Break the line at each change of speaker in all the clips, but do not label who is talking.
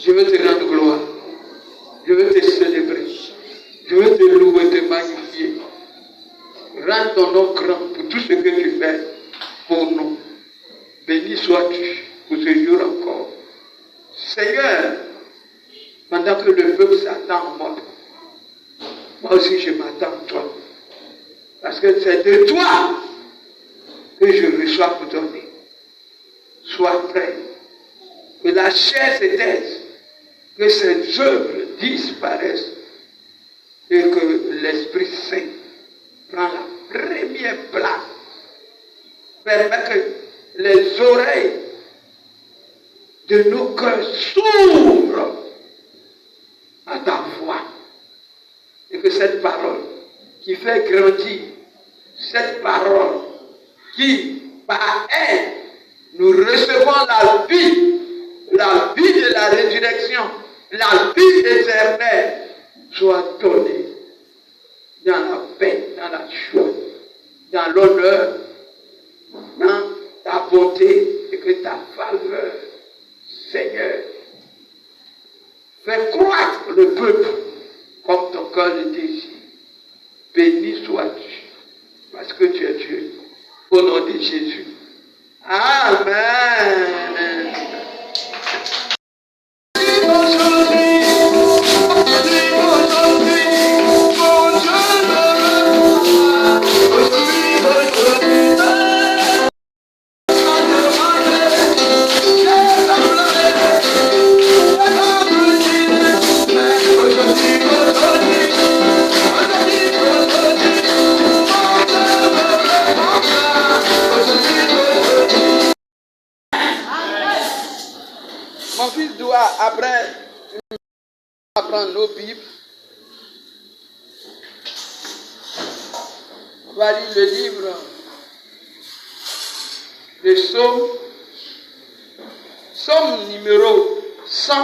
Je veux te rendre gloire. Je veux te célébrer. Je veux te louer, te magnifier. Rends ton nom grand pour tout ce que tu fais pour nous. Béni sois-tu pour ce jour encore. Seigneur, pendant que le peuple s'attend en moi, moi aussi je m'attends en toi. Parce que c'est de toi que je reçois pour donner. Sois prêt. Que la chair se taise. Que ces œuvres disparaissent. Et que l'Esprit Saint prend la première place. Permet que les oreilles de nos cœurs s'ouvrent à ta voix. Et que cette parole qui fait grandir, cette parole qui, par elle, nous recevons la vie de la résurrection, la vie éternelle, soit donnée dans la paix, dans la joie, dans l'honneur, dans ta bonté et que ta faveur, Seigneur, fais croître le peuple comme ton cœur le désire. Béni sois-tu, parce que tu es Dieu. Au nom de Jésus. Amen. Mon fils doit, après, prendre nos Bibles. On va lire le livre de Psaume, Psaume numéro 100,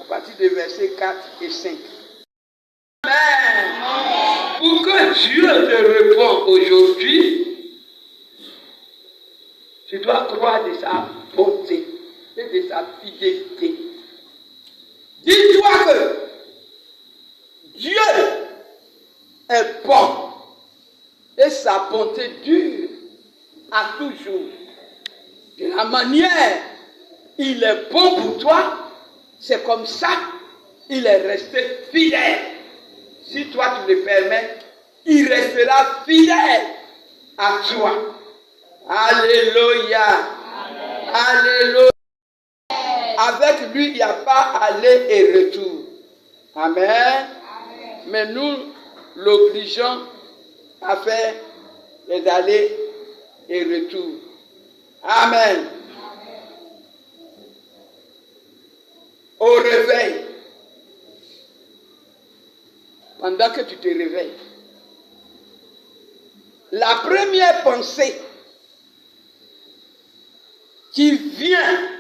à partir des versets 4 et 5. Amen. Pour que Dieu te réponde aujourd'hui, tu dois croire de sa bonté et de sa fidélité. Dis-toi que Dieu est bon et sa bonté dure à toujours. De la manière il est bon pour toi, c'est comme ça il est resté fidèle. Si toi tu le permets, il restera fidèle à toi. Alléluia. Alléluia. Avec lui, il n'y a pas aller et retour. Amen. Mais nous l'obligeons à faire les allers et retours. Amen. Au réveil, pendant que tu te réveilles, la première pensée qui vient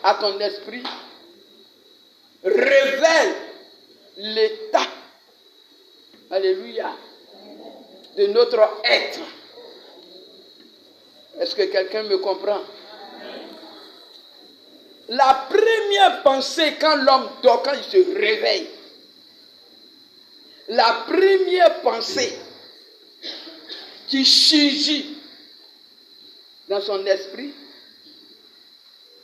à ton esprit révèle l'état, alléluia, de notre être. Est-ce que quelqu'un me comprend? La première pensée quand l'homme dort, quand il se réveille, la première pensée qui surgit dans son esprit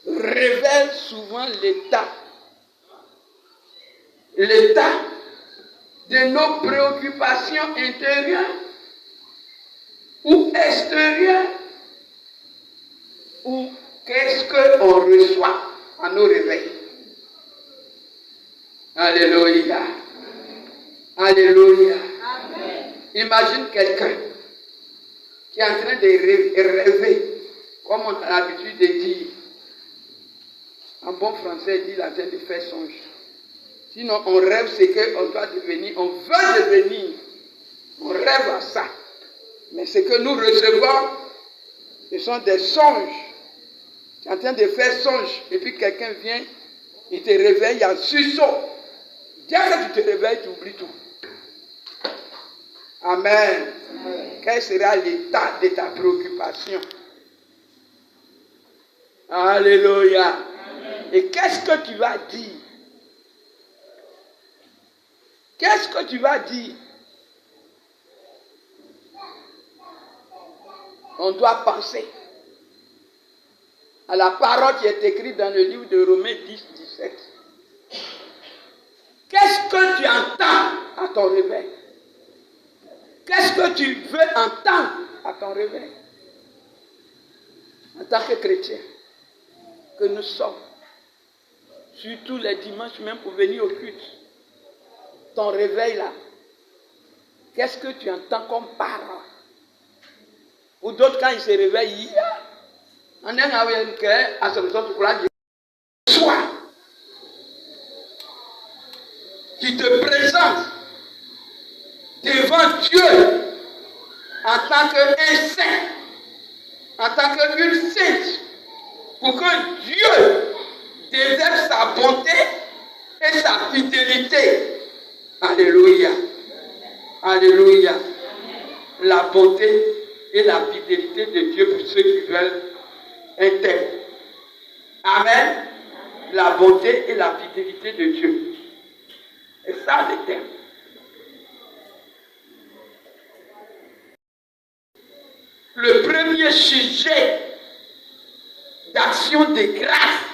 révèle souvent l'état de nos préoccupations intérieures ou extérieures, ou qu'est-ce qu'on reçoit à nos réveils. Alléluia. Alléluia. Amen. Imagine quelqu'un qui est en train de rêver, comme on a l'habitude de dire. En bon français, il est en train de faire songe. Sinon, on rêve ce qu'on doit devenir, on veut devenir. On rêve à ça. Mais ce que nous recevons, ce sont des songes. Tu es en train de faire songe, et puis quelqu'un vient, il te réveille en sursaut. Dès que tu te réveilles, tu oublies tout. Amen. Quel sera l'état de ta préoccupation? Alléluia. Amen. Et qu'est-ce que tu vas dire? Qu'est-ce que tu vas dire? On doit penser à la parole qui est écrite dans le livre de Romains 10, 17. Qu'est-ce que tu entends à ton réveil? Qu'est-ce que tu veux entendre à ton réveil? En tant que chrétien, que nous sommes, surtout les dimanches même pour venir au culte, ton réveil là, qu'est-ce que tu entends comme parole? Ou d'autres, quand ils se réveillent, on est à ce moment soit qui te présente devant Dieu en tant qu'un saint, en tant qu'une sainte, pour que Dieu déverse sa bonté et sa fidélité. Alléluia. Alléluia. La bonté et la fidélité de Dieu pour ceux qui veulent un tel. Amen. La bonté et la fidélité de Dieu. Et ça, le thème. Le premier sujet d'action de grâce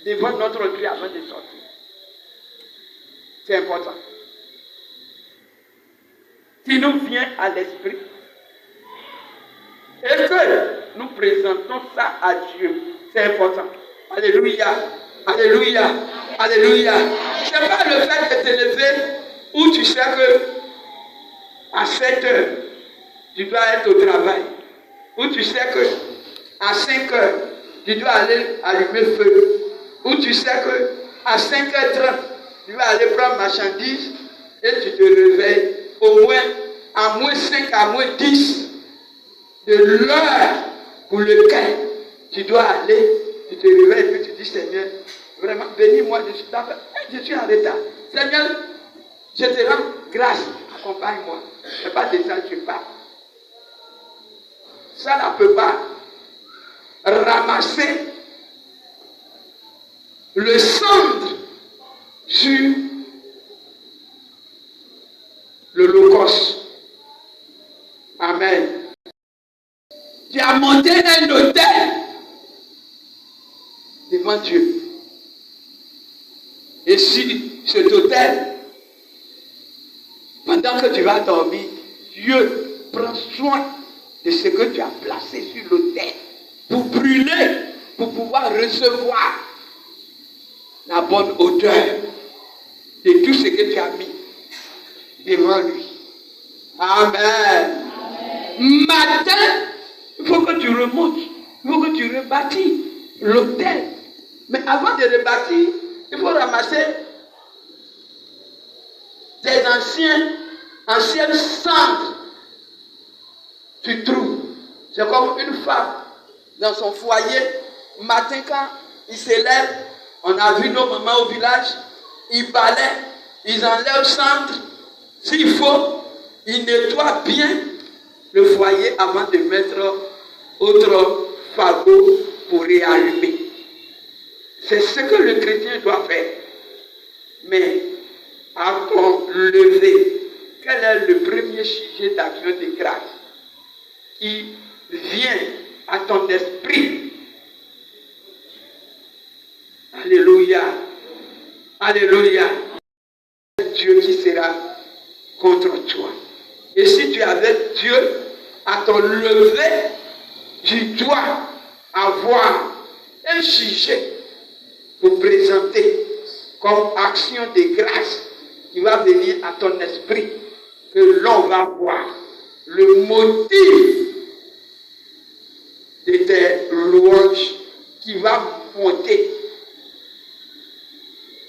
devant notre Dieu avant de sortir. C'est important. Qui nous vient à l'esprit. Et que nous présentons ça à Dieu. C'est important. Alléluia. Alléluia. Alléluia. Ce n'est pas le fait de te lever où tu sais que à 7 heures, tu dois être au travail. Où tu sais que à 5 heures, tu dois aller allumer le feu. Où tu sais que à 5h30, tu vas aller prendre marchandises et tu te réveilles au moins à moins 5, à moins 10 de l'heure pour lequel tu dois aller. Tu te réveilles et puis tu dis, Seigneur, vraiment, bénis-moi, je suis en retard. Seigneur, je te rends grâce, accompagne-moi. Ce n'est pas de ça que je parle. Ça ne peut pas ramasser le cendre sur l'Holocauste. Amen. Tu as monté un autel devant Dieu. Et si cet autel, pendant que tu vas dormir, Dieu prend soin de ce que tu as placé sur l'autel pour brûler, pour pouvoir recevoir la bonne odeur de tout ce que tu as mis devant lui. Amen. Matin, il faut que tu remontes, il faut que tu rebâtis l'autel. Mais avant de rebâtir, il faut ramasser tes anciennes cendres. Tu trouves. C'est comme une femme dans son foyer. Matin, quand il se lève, on a vu nos mamans au village, ils balaient, ils enlèvent cendre. S'il faut, ils nettoient bien le foyer avant de mettre autre fagot pour réallumer. C'est ce que le chrétien doit faire. Mais à ton lever, quel est le premier sujet d'action de grâce qui vient à ton esprit? Alléluia. Alléluia. Dieu qui sera contre toi. Et si tu avais Dieu à ton lever, tu dois avoir un sujet pour présenter comme action de grâce qui va venir à ton esprit, que l'on va voir le motif de tes louanges qui va monter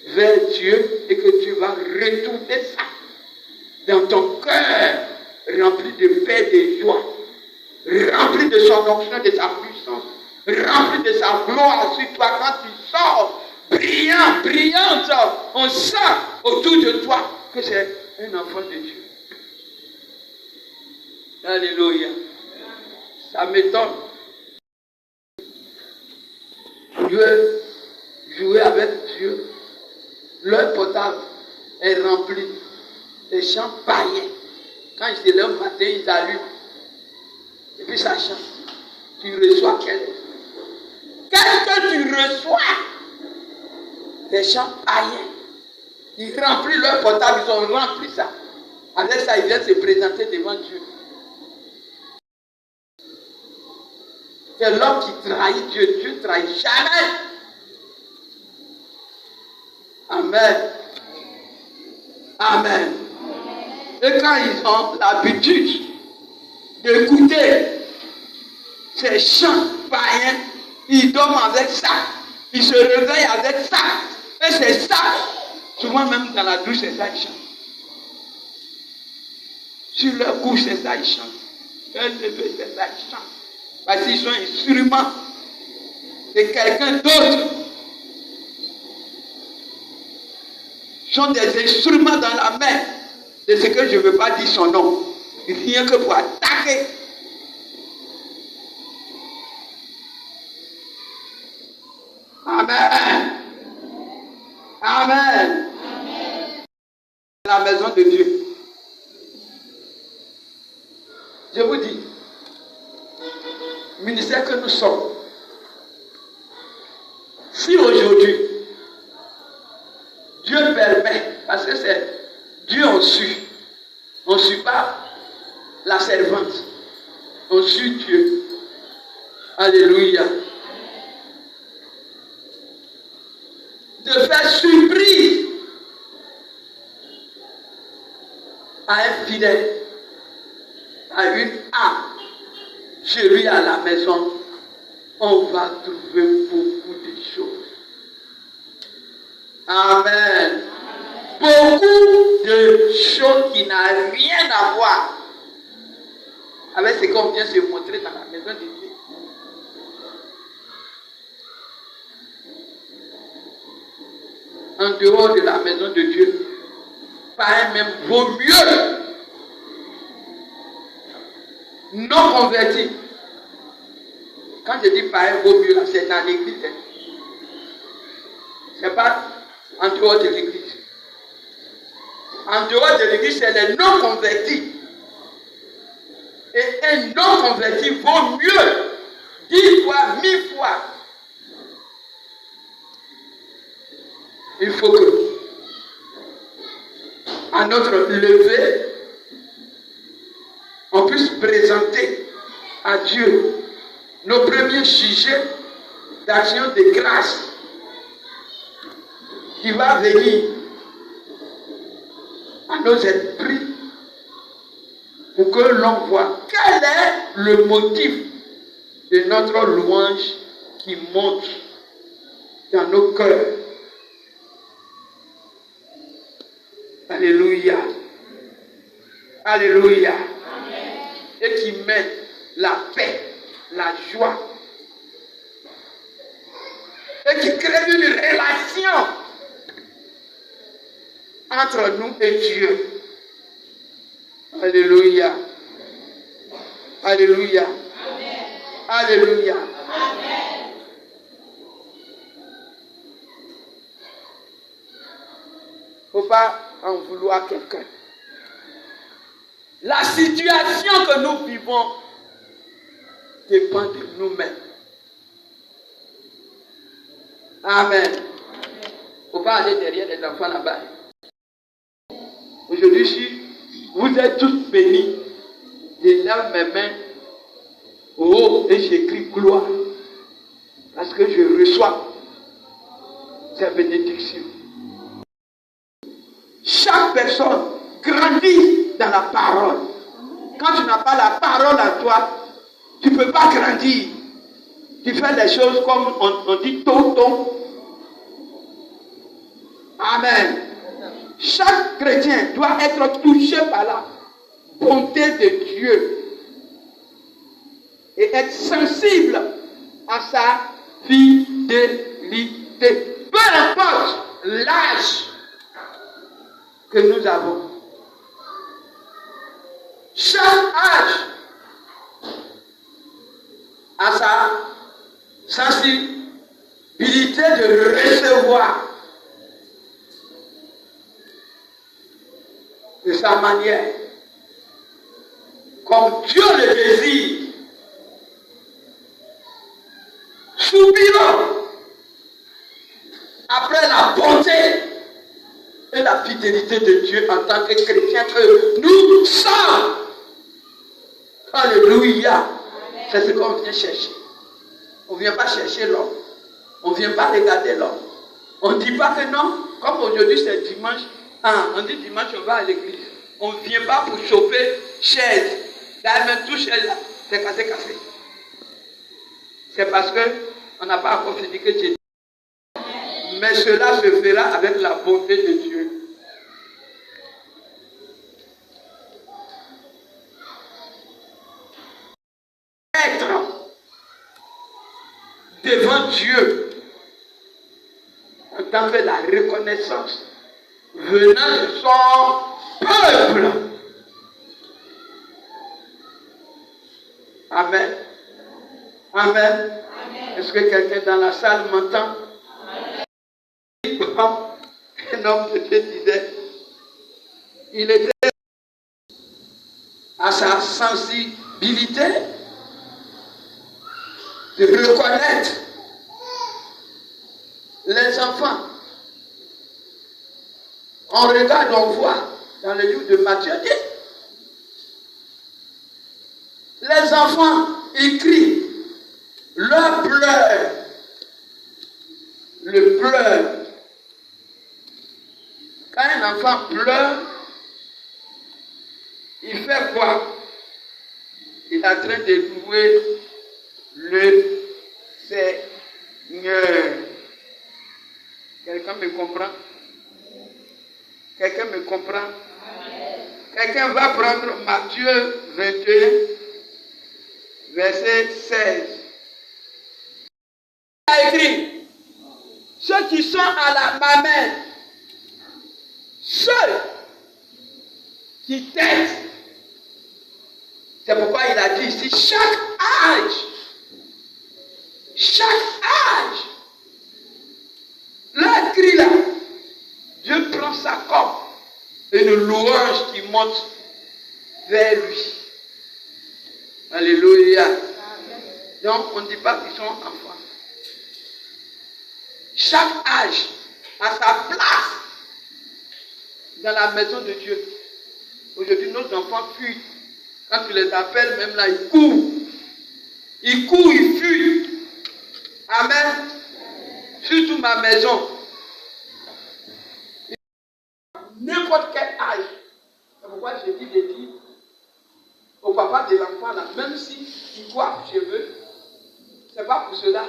vers Dieu et que tu vas retourner ça dans ton cœur rempli de paix et de joie, rempli de son onction, de sa puissance, rempli de sa gloire sur toi quand tu sors. Brillant, brillante, on sent autour de toi que c'est un enfant de Dieu. Alléluia. Ça m'étonne. Dieu jouer avec Dieu. Leur portable est rempli de chants païens. Quand ils se lèvent le matin, ils allument. Et puis ça chante. Tu reçois qu'est-ce que tu reçois? Des chants païens. Ils remplissent leur portable, ils ont rempli ça. Avec ça, ils viennent se présenter devant Dieu. C'est l'homme qui trahit Dieu. Dieu ne trahit jamais. Amen. Amen. Et quand ils ont l'habitude d'écouter ces chants païens, ils dorment avec ça. Ils se réveillent avec ça. Et c'est ça. Souvent même dans la douche, c'est ça qu'ils chantent. Sur leur couche, c'est ça qu'ils chantent. Leur lever, c'est ça qu'ils chantent. Parce qu'ils sont instruments de quelqu'un d'autre. Ils sont des instruments dans la main de ce que je ne veux pas dire son nom. Rien que pour attaquer. Amen. Amen. La maison de Dieu. Je vous dis, ministère que nous sommes, si aujourd'hui, Dieu permet, parce que c'est Dieu on ne suit pas la servante, on suit Dieu. Alléluia. De faire surprise à un fidèle, à une âme, chez lui à la maison, on va trouver beaucoup de choses. Amen. Beaucoup de choses qui n'ont rien à voir avec ce qu'on vient se montrer dans la maison de Dieu. En dehors de la maison de Dieu, pareil même vaut mieux. Non converti. Quand je dis pareil vaut mieux, c'est dans l'église. Ce n'est pas en dehors de l'église. En dehors de l'église, c'est les non convertis. Et un non converti vaut mieux 10 fois, 1000 fois. Il faut que, à notre levée, on puisse présenter à Dieu nos premiers sujets d'action de grâce qui va venir à nos esprits pour que l'on voit quel est le motif de notre louange qui monte dans nos cœurs. Alléluia. Alléluia. Amen. Et qui met la paix, la joie. Et qui crée une relation entre nous et Dieu. Alléluia. Alléluia. Amen. Alléluia. Amen. Il ne faut pas en vouloir quelqu'un. La situation que nous vivons dépend de nous-mêmes. Amen. Il ne faut pas aller derrière les enfants là-bas. Aujourd'hui, si vous êtes tous bénis, je lève mes mains au haut et j'écris gloire. Parce que je reçois ces bénédictions. Chaque personne grandit dans la parole. Quand tu n'as pas la parole à toi, tu ne peux pas grandir. Tu fais les choses comme on dit tonton. Amen. Chaque chrétien doit être touché par la bonté de Dieu et être sensible à sa fidélité. Peu importe l'âge que nous avons. Chaque âge a sa sensibilité de recevoir de sa manière, comme Dieu le désire, soupirant après la bonté et la fidélité de Dieu en tant que chrétien que nous sommes. Alléluia. C'est ce qu'on vient chercher. On ne vient pas chercher l'homme. On ne vient pas regarder l'homme. On ne dit pas que non, comme aujourd'hui c'est dimanche, on dit dimanche on va à l'église. On ne vient pas pour chauffer chaise. Là même tout chaise là, c'est cassé. C'est parce qu'on n'a pas encore fini que Dieu. Mais cela se fera avec la bonté de Dieu. Être devant Dieu en tant que la reconnaissance venant de son peuple. Amen. Amen. Est-ce que quelqu'un dans la salle m'entend? Un homme de Dieu disait, il était à sa sensibilité de reconnaître les enfants. On regarde, on voit dans le livre de Matthieu, les enfants, ils crient, leur pleur, le pleur. Quand un enfant pleure, il fait quoi? Il est en train de louer le Seigneur. Quelqu'un me comprend? Quelqu'un me comprend? Quelqu'un va prendre Matthieu 21, verset 16. Il a écrit, ceux qui sont à la mamelle, ceux qui t'aident. C'est pourquoi il a dit ici, chaque âge, leur cri là, Dieu prend sa corde et une louange qui monte vers lui. Alléluia. Donc on ne dit pas qu'ils sont enfants. Chaque âge a sa place dans la maison de Dieu. Aujourd'hui, nos enfants fuient. Quand tu les appelles, même là, ils courent. Ils courent, ils fuient. Amen. Surtout ma maison. N'importe quel âge. C'est pourquoi je dis de dire au papa de l'enfant là, même s'il coiffe cheveux, c'est pas pour cela.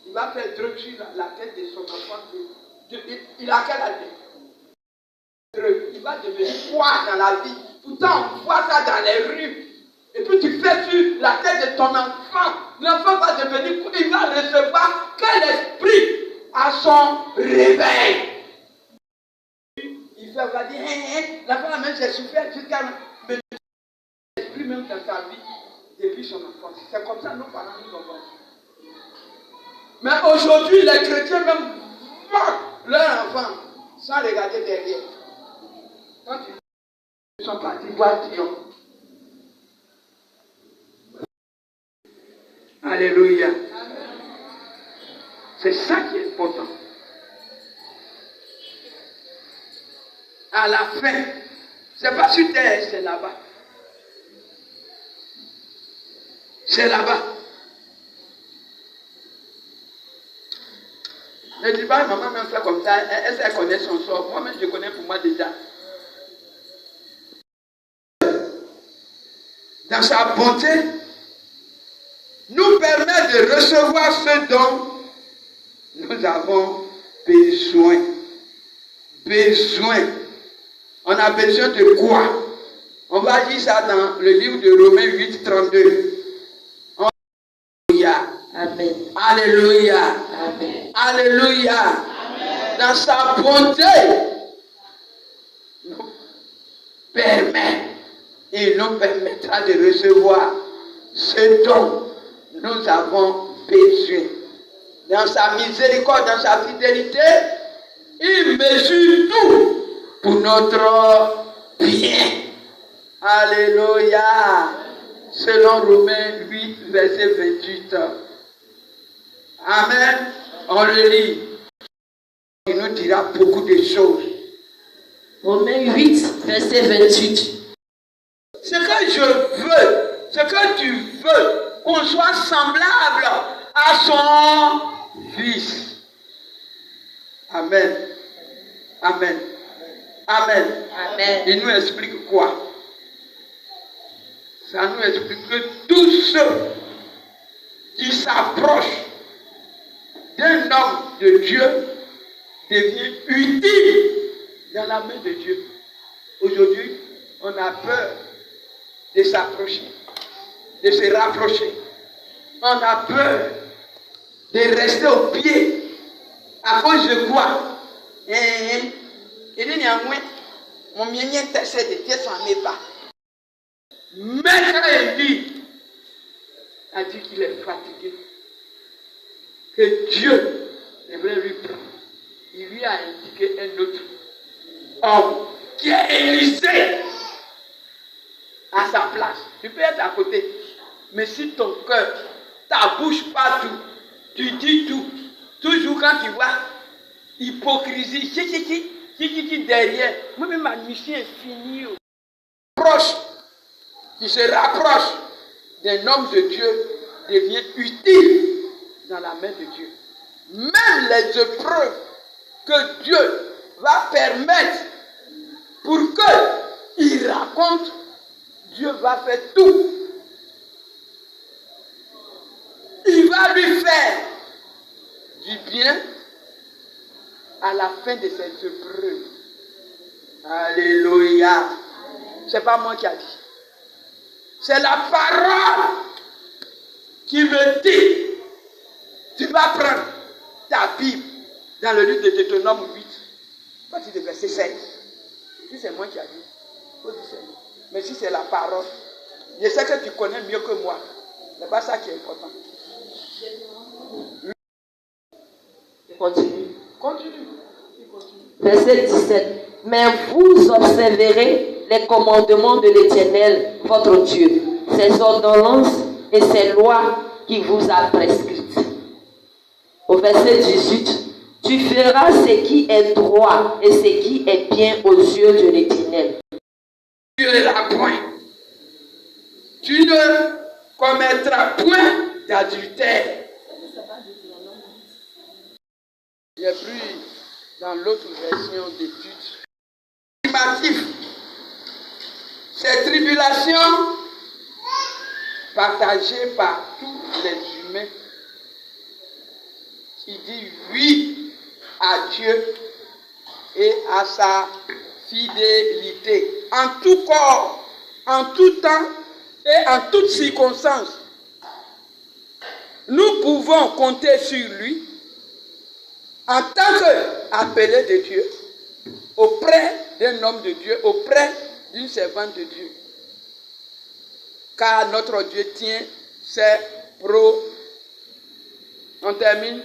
Il va faire truc sur la tête de son enfant. Il a quelle année? Il va devenir quoi dans la vie? Pourtant, on voit ça dans les rues. Et puis tu fais sur la tête de ton enfant. L'enfant va devenir quoi? Il va recevoir quel esprit à son réveil. Il va dire, l'enfant même j'ai souffert jusqu'à l'esprit même dans sa vie depuis son enfance. C'est comme ça que nos parents nous ont vendu. Mais aujourd'hui, les chrétiens même moquent leurs enfants sans regarder derrière. Quand ils sont partis voir Dieu. Alléluia. C'est ça qui est important. À la fin, c'est pas sur terre, c'est là-bas. C'est là-bas. Ne dis pas, maman m'a fait comme ça, elle connaît son sort. Moi-même, je connais pour moi déjà. Dans sa bonté, nous permet de recevoir ce dont nous avons besoin. On a besoin de quoi? On va dire ça dans le livre de Romains 8, 32. Alléluia.
Amen.
Alléluia.
Amen.
Alléluia.
Amen.
Dans sa bonté, nous permet et nous permettra de recevoir ce dont nous avons besoin. dans sa miséricorde, dans sa fidélité, il mesure tout pour notre bien. Alléluia. Selon Romains 8, verset 28. Amen. On le lit. Il nous dira beaucoup de choses.
Romains 8, verset 28.
Ce que je veux, ce que tu veux, qu'on soit semblable à son Fils. Amen. Amen. Amen.
Amen.
Il nous explique quoi? Ça nous explique que tous ceux qui s'approchent d'un homme de Dieu deviennent utiles dans la main de Dieu. Aujourd'hui, on a peur de s'approcher, de se rapprocher. On a peur de rester au pied à cause de quoi? Maître Élie a dit qu'il est fatigué, que Dieu devrait lui prendre. Il lui a indiqué un autre homme qui est Élisée à sa place. Tu peux être à côté, mais si ton cœur, ta bouche partout, tu dis tout, toujours quand tu vois hypocrisie, qui derrière, moi-même ma mission est finie. Proche, qui se rapproche d'un homme de Dieu devient utile dans la main de Dieu. Même les épreuves que Dieu va permettre pour qu'il raconte, Dieu va faire tout. Il va lui faire du bien à la fin de cette épreuve. Alléluia. Ce n'est pas moi qui a dit. C'est la parole qui me dit, tu vas prendre ta Bible dans le livre de Deutéronome 8, partie de verset 16. Si c'est moi qui a dit, il faut dire c'est moi. Mais si c'est la parole, je sais que tu connais mieux que moi. Ce n'est pas ça qui est important.
Continue.
Continue.
Verset 17. Mais vous observerez les commandements de l'Éternel, votre Dieu, ses ordonnances et ses lois qu'il vous a prescrites. Au verset 18. Tu feras ce qui est droit et ce qui est bien aux yeux de l'Éternel.
Dieu est la point. Tu ne commettras point d'adultère. J'ai pris dans l'autre version d'études. Ces tribulations partagées par tous les humains qui disent oui à Dieu et à sa fidélité. En tout corps, en tout temps et en toutes circonstances, nous pouvons compter sur lui en tant qu'appelé de Dieu, auprès d'un homme de Dieu, auprès d'une servante de Dieu. Car notre Dieu tient ses promesses. On termine.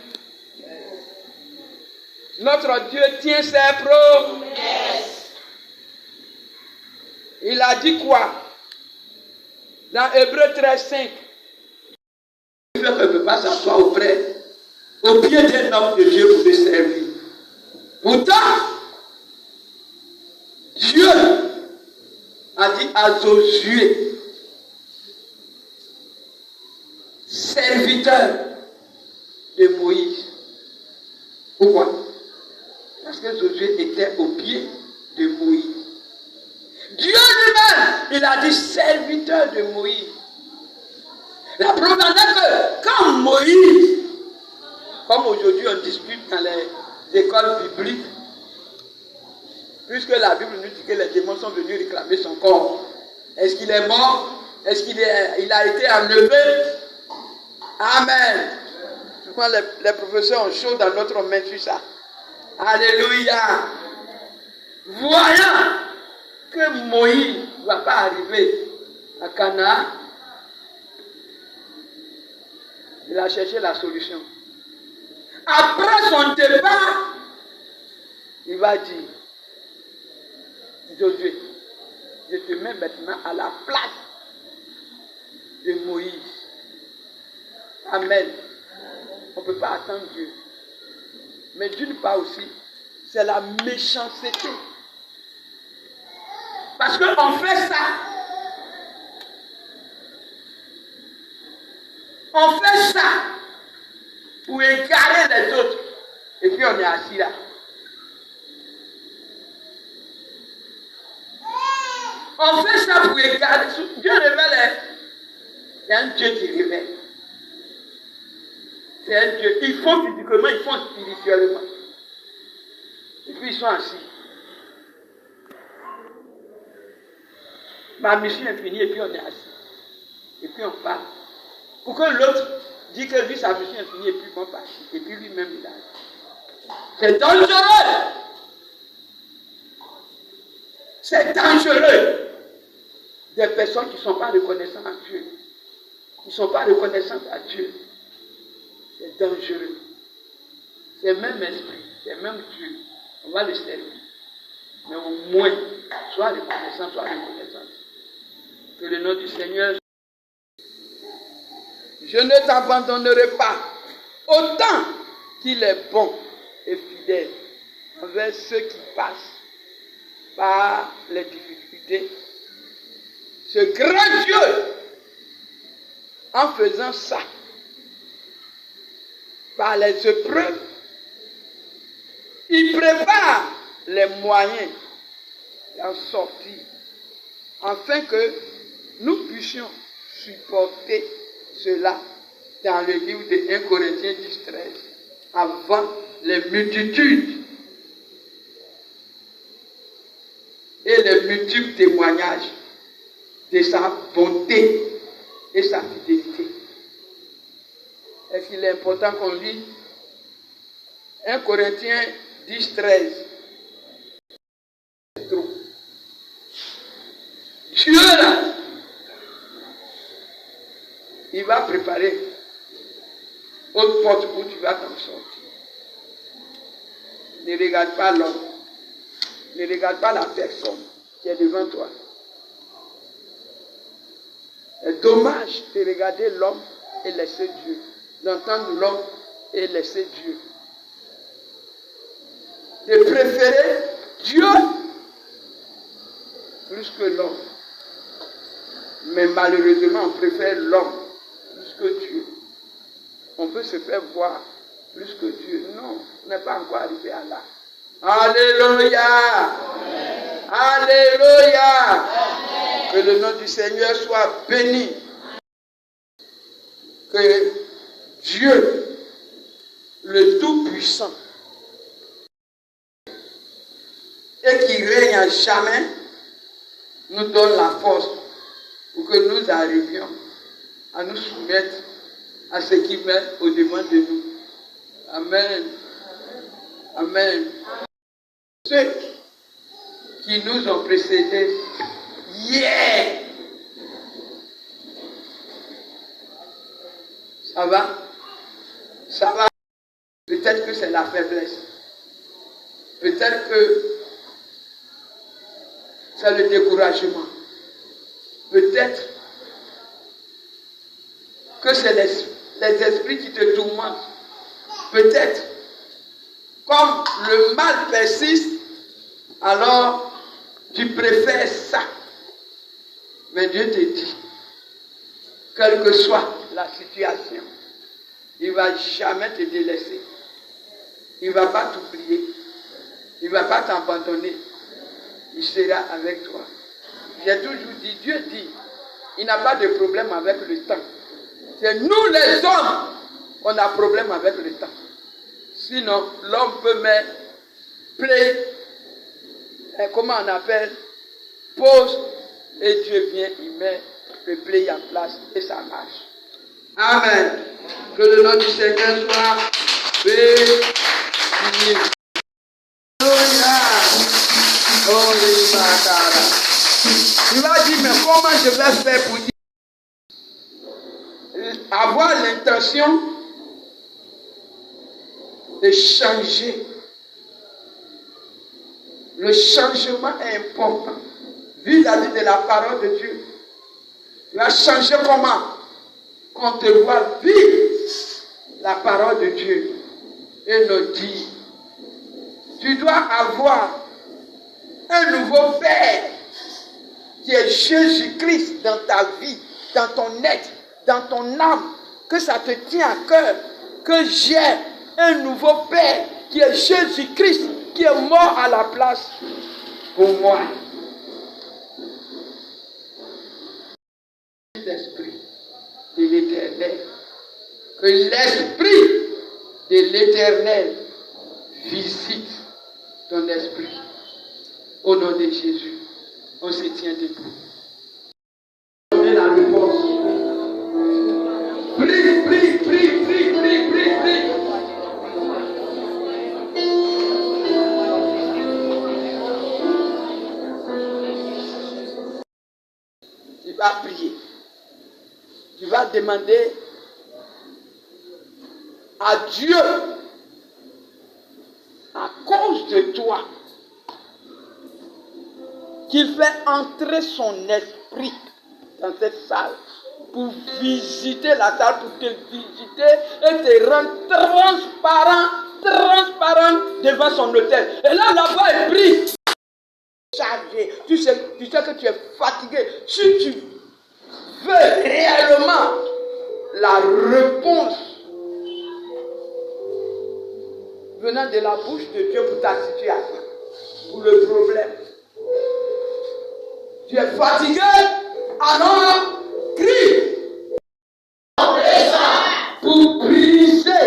Notre Dieu tient ses promesses. Il a dit quoi? Dans Hébreux 13:5. Il ne peut pas s'asseoir au pied d'un homme de Dieu pour le servir. Pourtant, Dieu a dit à Josué, serviteur de Moïse. Pourquoi? Parce que Josué était au pied de Moïse. Dieu lui-même, il a dit serviteur de Moïse. La preuve est que quand Moïse, comme aujourd'hui on discute dans les écoles bibliques, puisque la Bible nous dit que les démons sont venus réclamer son corps. Est-ce qu'il est mort? Est-ce qu'il a été enlevé? Amen. Je crois que les professeurs ont chaud dans notre main sur ça. Alléluia. Voyant que Moïse ne va pas arriver à Canaan, il a cherché la solution. son départ, il va dire, Josué, je te mets maintenant à la place de Moïse. Amen. On ne peut pas attendre Dieu. Mais d'une part aussi, c'est la méchanceté. Parce qu'on fait ça. On fait ça pour égarer les autres. Et puis on est assis là. On fait ça pour égarer. Dieu révèle. C'est un Dieu qui révèle. C'est un Dieu. Ils font physiquement, ils font spirituellement. Et puis ils sont assis. Ma mission est finie et puis on est assis. Et puis on parle. Pour que l'autre dise que lui, sa mission est finie et puis on part. Et puis lui-même, il a. C'est dangereux. C'est dangereux. Des personnes qui ne sont pas reconnaissantes à Dieu. Qui ne sont pas reconnaissantes à Dieu. C'est dangereux. C'est le même esprit. C'est le même Dieu. On va le servir. Mais au moins, sois reconnaissant, sois reconnaissant. Que le nom du Seigneur. Je ne t'abandonnerai pas. Autant qu'il est bon et fidèle envers ceux qui passent par les difficultés. Ce grand Dieu, en faisant ça, par les épreuves, il prépare les moyens d'en sortir, afin que nous puissions supporter cela dans le livre de 1 Corinthiens 10-13, avant les multitudes et les multiples témoignages de sa bonté et sa fidélité. Est-ce qu'il est important qu'on lit 1 Corinthiens 10-13? Dieu là, il va préparer autre porte où tu vas t'en sortir. Ne regarde pas l'homme. Ne regarde pas la personne qui est devant toi. C'est dommage de regarder l'homme et laisser Dieu. D'entendre l'homme et laisser Dieu. De préférer Dieu plus que l'homme. Mais malheureusement, on préfère l'homme plus que Dieu. On veut se faire voir plus que Dieu. Non, on n'est pas encore arrivé à là. Alléluia! Alléluia! Que le nom du Seigneur soit béni. Que Dieu, le Tout-Puissant, et qui règne à jamais, nous donne la force pour que nous arrivions à nous soumettre à ce qui met au-devant de nous. Amen. Amen. Ceux qui nous ont précédés hier, ça va? Ça va? Peut-être que c'est la faiblesse. Peut-être que c'est le découragement. Peut-être que c'est les esprits qui te tourmentent. Peut-être, comme le mal persiste, alors tu préfères ça. Mais Dieu te dit, quelle que soit la situation, il ne va jamais te délaisser. Il ne va pas t'oublier. Il ne va pas t'abandonner. Il sera avec toi. J'ai toujours dit, Dieu dit, il n'a pas de problème avec le temps. C'est nous les hommes, on a problème avec le temps. Sinon, l'homme peut mettre play, comment on appelle, pause, et Dieu vient, il met le play en place et ça marche. Amen. Que le nom du Seigneur soit béni. Oh, il va dire, mais comment je vais faire pour dire, avoir l'intention de changer. Le changement est important vis-à-vis de la parole de Dieu. Tu vas changer comment? Qu'on te voit vivre la parole de Dieu et nous dire. Tu dois avoir un nouveau Père qui est Jésus-Christ dans ta vie, dans ton être, dans ton âme, que ça te tient à cœur, que j'ai un nouveau Père qui est Jésus-Christ, qui est mort à la place pour moi. L'Esprit de l'Éternel, que l'Esprit de l'Éternel visite ton esprit. Au nom de Jésus, on se tient debout. Donnez la réponse. Prie, prie, prie, prie, prie, prie, prie. Tu vas prier. Tu vas demander à Dieu, à cause de toi, qu'il fait entrer son esprit dans cette salle pour visiter la salle, pour te visiter et te rendre transparent devant son autel. Et là, la voix est prise. Chargé. Tu sais que tu es fatigué. Si tu veux réellement la réponse venant de la bouche de Dieu pour ta situation, pour le problème. Tu es fatigué, alors crie. Pour briser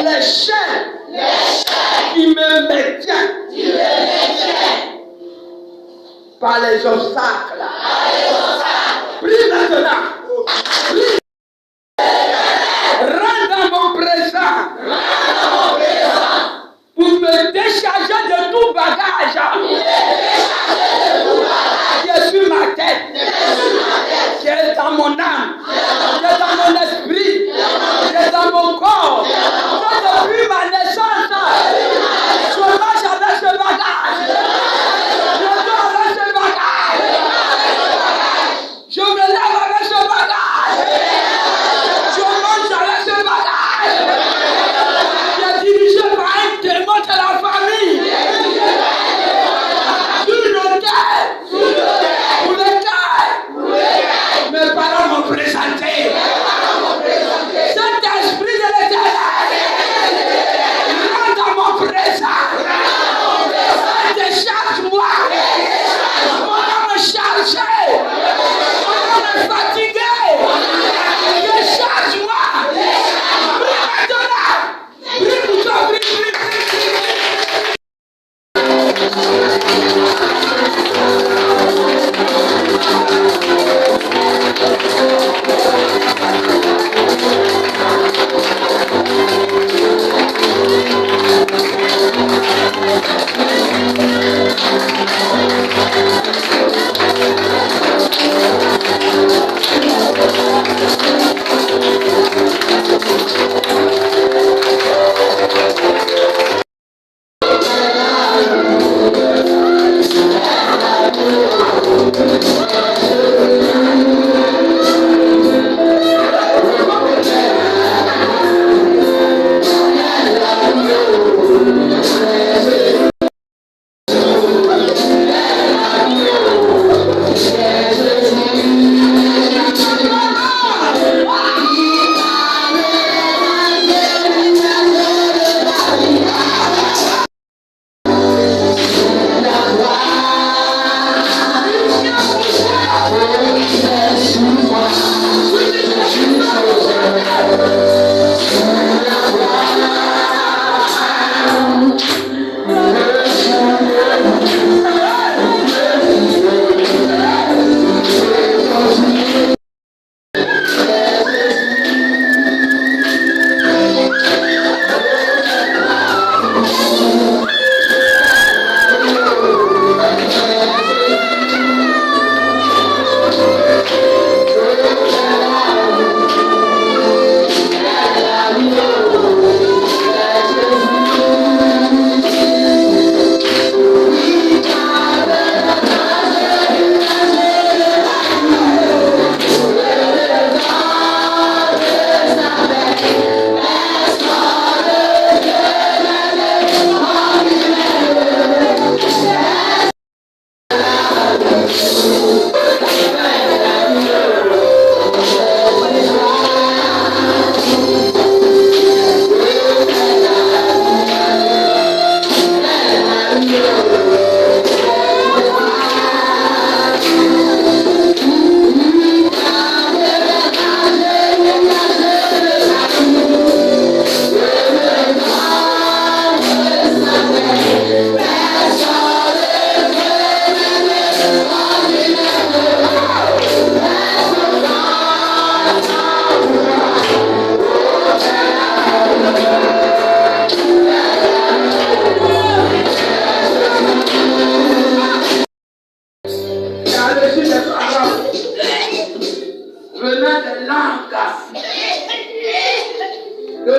les chaînes qui me maintiennent par les obstacles. Prie maintenant. Prie. Rentre dans mon présent. Pour me décharger de tout bagage qui est sur ma tête, qui est dans mon âme, qui est dans mon esprit, qui est dans mon corps. Que depuis ma naissance, je marche avec ce bagage. Je dors avec ce bagage. Je me lève avec ce bagage.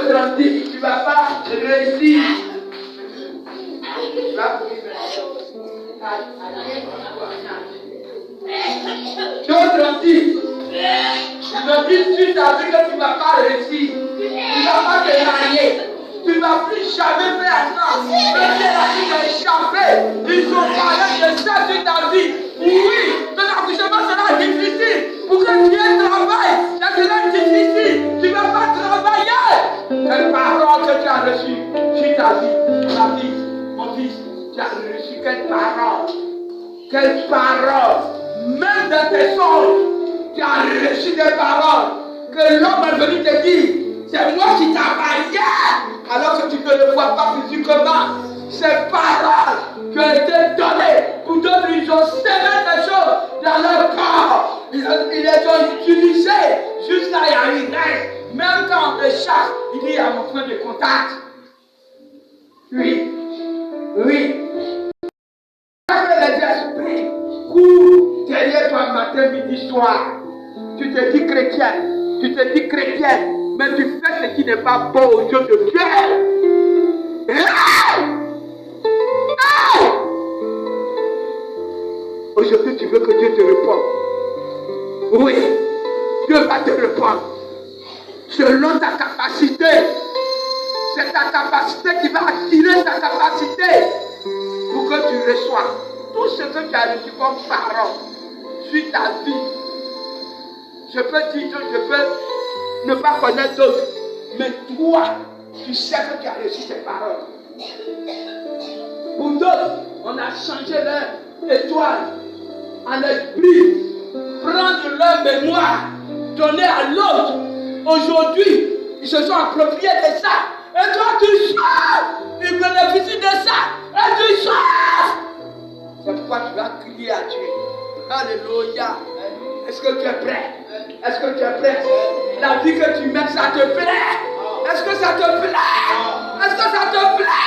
grandir, tu ne vas pas réussir. Tu vas grandir. Tu me dis, tu t'as vu que tu ne vas pas réussir. Tu ne vas pas te marier. Tu ne vas plus jamais faire ça. Mais c'est la vie d'échapper. Ils ont parlé de ça toute ta vie. Oui, ton accouchement sera difficile. Pour que tu aies travail, ça sera difficile. Tu ne vas pas travailler. Quelle parole que tu as reçue sur ta vie, ma fille, mon fils, tu as reçu quelle parole. Quelle parole. Même dans tes songes, tu as reçu des paroles que l'homme est venu te dire. C'est moi qui t'ai marié, alors que tu ne le vois pas physiquement. Ces paroles qui ont été données pour d'autres, ils ont sémé des choses dans leur corps. Ils les ont utilisées jusqu'à y arriver. Même quand on te chasse, il dit à mon point de contact. Oui, oui. Les esprits courent derrière toi matin, midi, soir. Tu te dis chrétien, tu te dis chrétienne. Mais tu fais ce qui n'est pas bon aux yeux de Dieu. Aujourd'hui, tu veux que Dieu te réponde. Oui, Dieu va te répondre. Selon ta capacité. C'est ta capacité qui va attirer ta capacité pour que tu reçois tout ce que tu as reçu comme parole sur ta vie. Je peux dire, je peux ne pas connaître d'autres. Mais toi, tu sais que tu as reçu ces paroles. Pour d'autres, on a changé leur étoile en esprit. Prendre leur mémoire, donner à l'autre. Aujourd'hui, ils se sont appropriés de ça. Et toi, tu sors. Ils bénéficient de ça. Et tu sors. C'est pourquoi tu vas crier à Dieu. Alléluia. Est-ce que tu es prêt? Est-ce que tu es prêt? La vie que tu mènes, ça te plaît? Est-ce que ça te plaît? Est-ce que ça te plaît?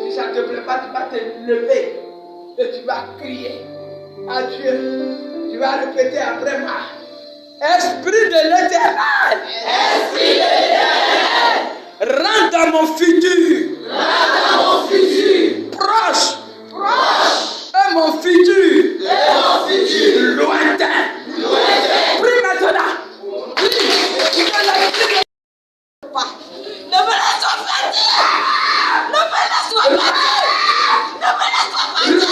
Si ça ne te plaît pas, tu vas te lever et tu vas crier à Dieu. Tu vas répéter après moi. Esprit de l'Éternel. Esprit de l'Éternel. Rentre dans mon futur. Rentre dans mon futur. Proche. Proche. Et mon futur. Et mon futur. Lointain. Lointain. Prie maintenant. Prie. Ne me laisse pas partir. Ne me laisse pas partir. Ne me laisse pas partir.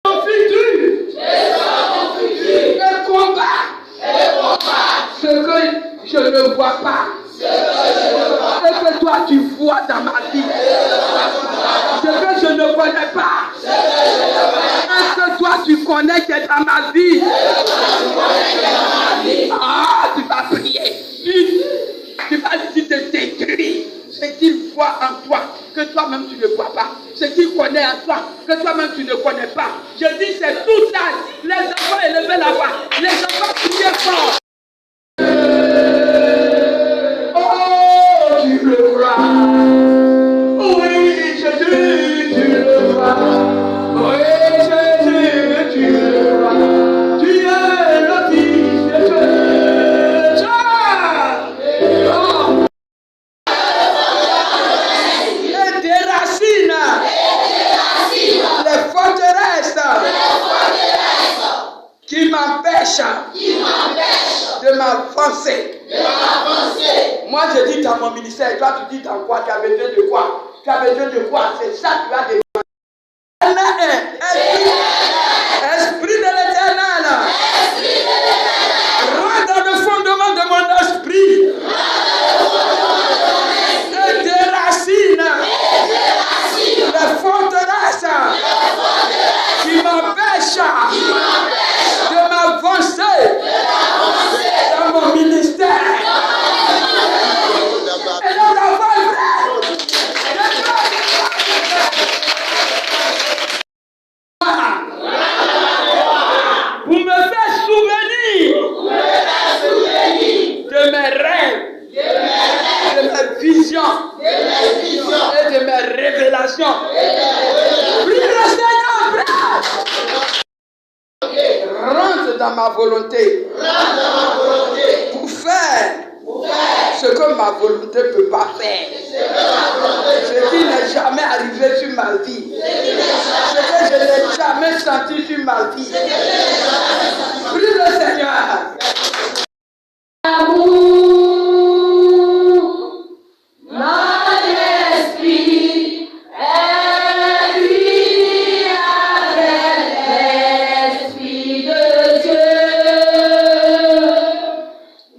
Mon futur. Et combat. Ce que je ne vois pas. Ce que toi tu vois dans ma vie. Ce que je ne connais pas. Ce que toi tu connais qui est dans ma vie. Ah, tu vas prier. Tu vas lui dire de détruire ce qu'il voit en toi, que toi-même tu ne vois pas. Ce qu'il connaît en toi, que toi-même tu ne connais pas. Je dis c'est tout ça. Les enfants élevés là-bas. Les enfants priez fort. Oh, tu le vois. Oui, Jésus, tu le vois. Oui, Jésus, tu le vois. Tu es le Fils de Dieu. Oh. Et des racines. Les forteresses. Qui m'empêchent de m'avancer. Moi je dis dans mon ministère, toi tu dis dans quoi? Tu as besoin de quoi? Tu as besoin de quoi? C'est ça que tu as besoin. Esprit de l'Éternel. Rentre dans le fondement de mon esprit. Et des racines. Les forteresses qui m'empêchent de m'avancer dans mon ministère. Et dans la voie vous me faites souvenir de mes rêves, de mes visions et de mes révélations. Prie le Seigneur, frère. Rentre dans ma volonté. Pour faire ce que ma volonté ne peut pas faire. Ce qui n'est jamais arrivé sur ma vie. Ce que je n'ai jamais senti sur ma vie. Prie le Seigneur.
Amour, notre esprit est uni avec l'Esprit de Dieu.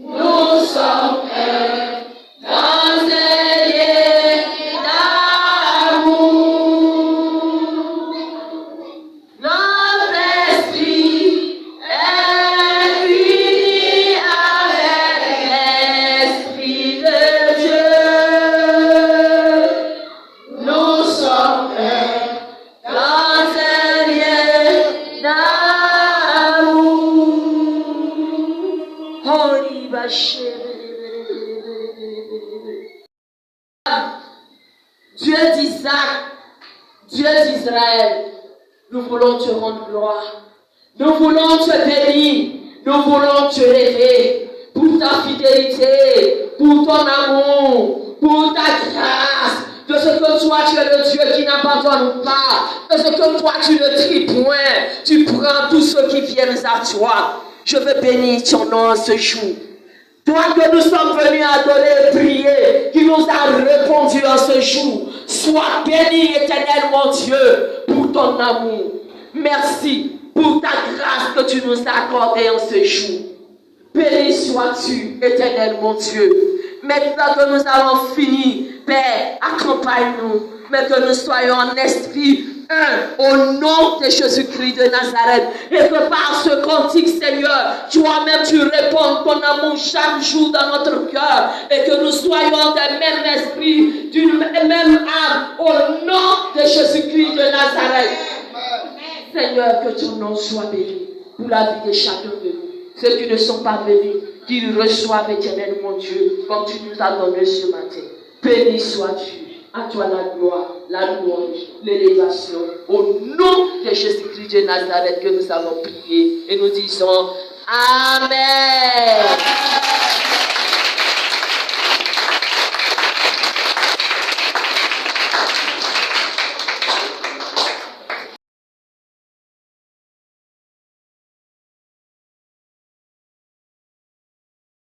Nous sommes un dans un lien d'amour. Notre esprit est uni avec l'Esprit de Dieu. Nous sommes un dans un lien d'amour. Holy Bashir. Dieu d'Isaac, Dieu d'Israël, nous voulons te rendre gloire. Nous voulons te bénir. Nous voulons te rêver pour ta fidélité, pour ton amour, pour ta grâce, de ce que toi tu es le Dieu qui n'abandonne pas, de ce que toi tu ne tries point, tu prends tous ceux qui viennent à toi. Je veux bénir ton nom ce jour. Toi que nous sommes venus adorer et prier, qui nous a répondu en ce jour, sois béni, éternel mon Dieu, pour ton amour. Merci pour ta grâce que tu nous as accordée en ce jour. Béni sois-tu, éternel mon Dieu. Maintenant que nous avons fini, Père, accompagne-nous, mais que nous soyons en esprit un, au nom de Jésus-Christ de Nazareth, et que par ce cantique, Seigneur, toi-même tu réponds ton amour chaque jour dans notre cœur, et que nous soyons d'un même esprit, d'une même âme, au nom de Jésus-Christ de Nazareth. Seigneur, que ton nom soit béni pour la vie de chacun de nous. Ceux qui ne sont pas bénis, qu'ils reçoivent, éternel mon Dieu, comme tu nous as donné ce matin. Béni sois-tu. À toi la gloire, la louange, l'élévation. Au nom de Jésus-Christ de Nazareth que nous avons prié. Et nous disons Amen.